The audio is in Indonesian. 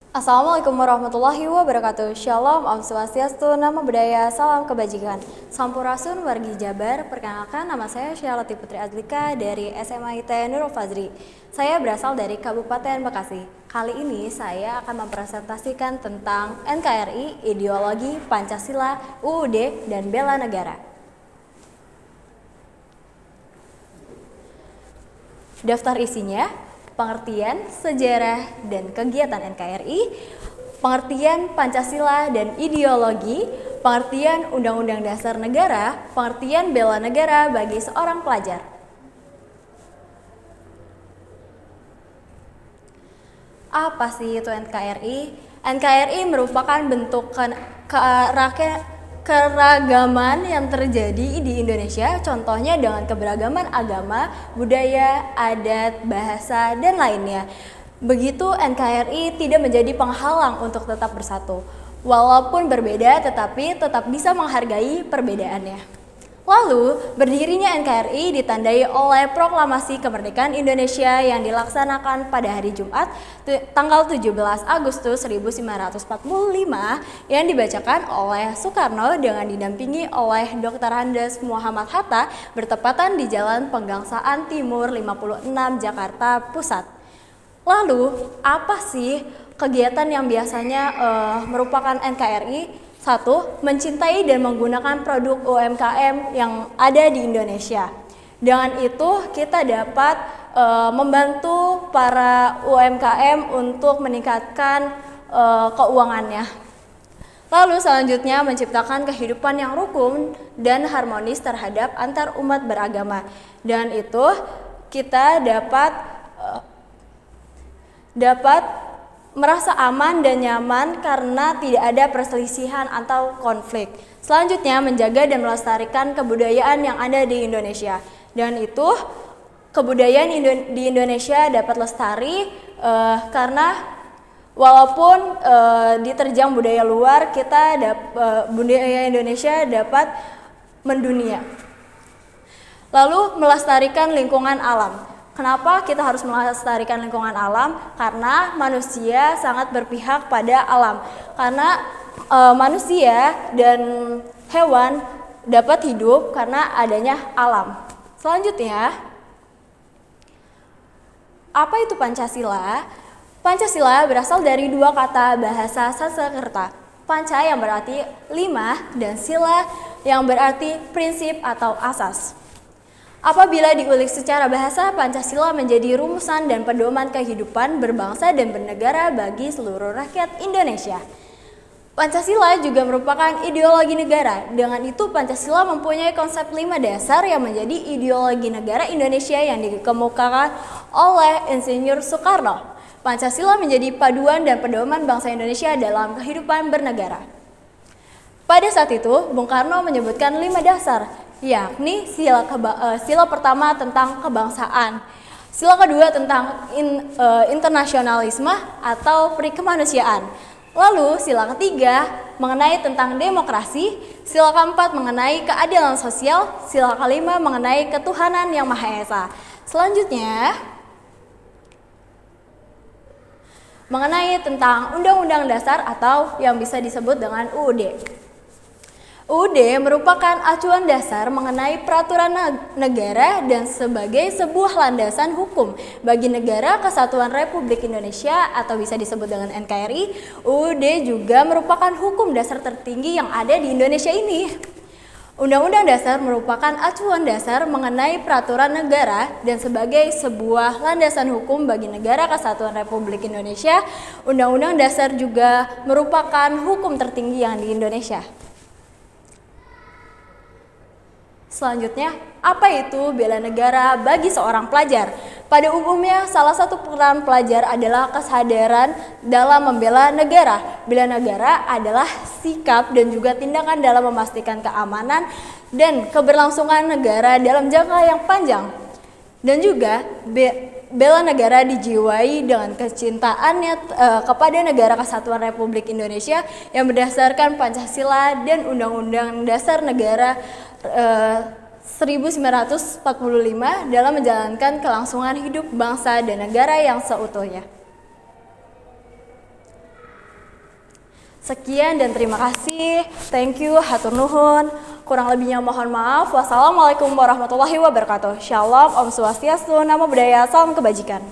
Assalamualaikum warahmatullahi wabarakatuh. Shalom, Om Swastiastu, Namo Buddhaya, Salam Kebajikan. Sampurasun wargi Jabar, perkenalkan nama saya Syarati Putri Adlika dari SMA IT Nurul Fazri. Saya berasal dari Kabupaten Bekasi. Kali ini saya akan mempresentasikan tentang NKRI, ideologi, Pancasila, UUD, dan bela negara. Daftar isinya: pengertian, sejarah, dan kegiatan NKRI, pengertian Pancasila dan ideologi, pengertian Undang-Undang Dasar Negara, pengertian bela negara bagi seorang pelajar. Apa sih itu NKRI? NKRI merupakan bentuk keragaman yang terjadi di Indonesia, contohnya dengan keberagaman agama, budaya, adat, bahasa, dan lainnya. Begitu NKRI tidak menjadi penghalang untuk tetap bersatu. Walaupun berbeda, tetapi tetap bisa menghargai perbedaannya. Lalu, berdirinya NKRI ditandai oleh Proklamasi Kemerdekaan Indonesia yang dilaksanakan pada hari Jumat, tanggal 17 Agustus 1945 yang dibacakan oleh Soekarno dengan didampingi oleh Dr. Andes Muhammad Hatta bertepatan di Jalan Penggangsaan Timur 56 Jakarta Pusat. Lalu, apa sih kegiatan yang biasanya merupakan NKRI? 1. Mencintai dan menggunakan produk UMKM yang ada di Indonesia. Dengan itu kita dapat membantu para UMKM untuk meningkatkan keuangannya. Lalu selanjutnya menciptakan kehidupan yang rukun dan harmonis terhadap antar umat beragama. Dan itu kita dapat merasa aman dan nyaman karena tidak ada perselisihan atau konflik. Selanjutnya menjaga dan melestarikan kebudayaan yang ada di Indonesia. Dan itu kebudayaan di Indonesia dapat lestari karena walaupun diterjang budaya luar, budaya Indonesia dapat mendunia. Lalu melestarikan lingkungan alam. Kenapa kita harus melestarikan lingkungan alam? Karena manusia sangat berpihak pada alam. Karena manusia dan hewan dapat hidup karena adanya alam. Selanjutnya, apa itu Pancasila? Pancasila berasal dari dua kata bahasa Sanskerta. Panca yang berarti 5 dan sila yang berarti prinsip atau asas. Apabila diulik secara bahasa, Pancasila menjadi rumusan dan pedoman kehidupan berbangsa dan bernegara bagi seluruh rakyat Indonesia. Pancasila juga merupakan ideologi negara. Dengan itu, Pancasila mempunyai konsep 5 dasar yang menjadi ideologi negara Indonesia yang dikemukakan oleh Insinyur Soekarno. Pancasila menjadi paduan dan pedoman bangsa Indonesia dalam kehidupan bernegara. Pada saat itu, Bung Karno menyebutkan 5 dasar, yakni sila pertama tentang kebangsaan, sila kedua tentang internasionalisme atau perikemanusiaan, lalu sila ketiga mengenai tentang demokrasi, sila keempat mengenai keadilan sosial, sila kelima mengenai ketuhanan yang Maha Esa. Selanjutnya mengenai tentang Undang-Undang Dasar atau yang bisa disebut dengan UUD. UUD merupakan acuan dasar mengenai peraturan negara dan sebagai sebuah landasan hukum bagi negara kesatuan Republik Indonesia atau bisa disebut dengan NKRI. UUD juga merupakan hukum dasar tertinggi yang ada di Indonesia ini. Undang-Undang Dasar merupakan acuan dasar mengenai peraturan negara dan sebagai sebuah landasan hukum bagi negara kesatuan Republik Indonesia. Undang-Undang Dasar juga merupakan hukum tertinggi yang di Indonesia. Selanjutnya, apa itu bela negara bagi seorang pelajar? Pada umumnya, salah satu peran pelajar adalah kesadaran dalam membela negara. Bela negara adalah sikap dan juga tindakan dalam memastikan keamanan dan keberlangsungan negara dalam jangka yang panjang. Dan juga bela negara dijiwai dengan kecintaannya kepada negara kesatuan Republik Indonesia yang berdasarkan Pancasila dan Undang-Undang Dasar Negara 1945 dalam menjalankan kelangsungan hidup bangsa dan negara yang seutuhnya. Sekian dan terima kasih. Thank you, hatur nuhun. Kurang lebihnya mohon maaf. Wassalamualaikum warahmatullahi wabarakatuh. Shalom, Om Swastiastu, Namo Buddhaya, salam kebajikan.